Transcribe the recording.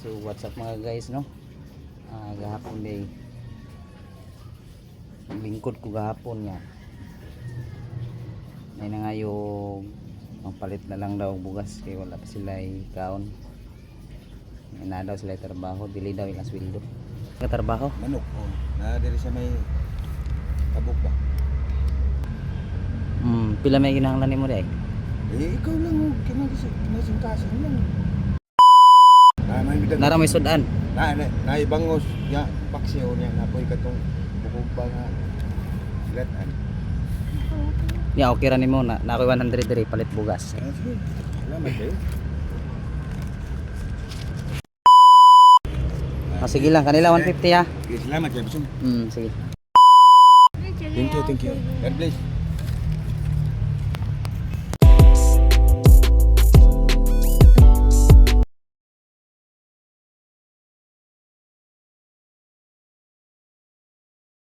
So what's up mga guys, no? Gahapon day lingkod ko gahapon nga. Ay na nga yung magpalit na lang daw bugas kay wala pa sila kaon. May na daw sila trabaho, dili daw ilang sweldo. Nga trabaho? Manok, na diri sa may tabok ba? Pila may ginahanglan nimo day? Ikaw lang kinasingkasan lang. Nara may sudan. Na ibangos ya paksiyo niya napoy katong bukog ba nga latan. Ya okay ra nimo na ako 100 diri palit bugas. Sige. Salamat kayo. Sige lang kanila 150 ha. Salamat kayo. Sige. Thank you. God bless.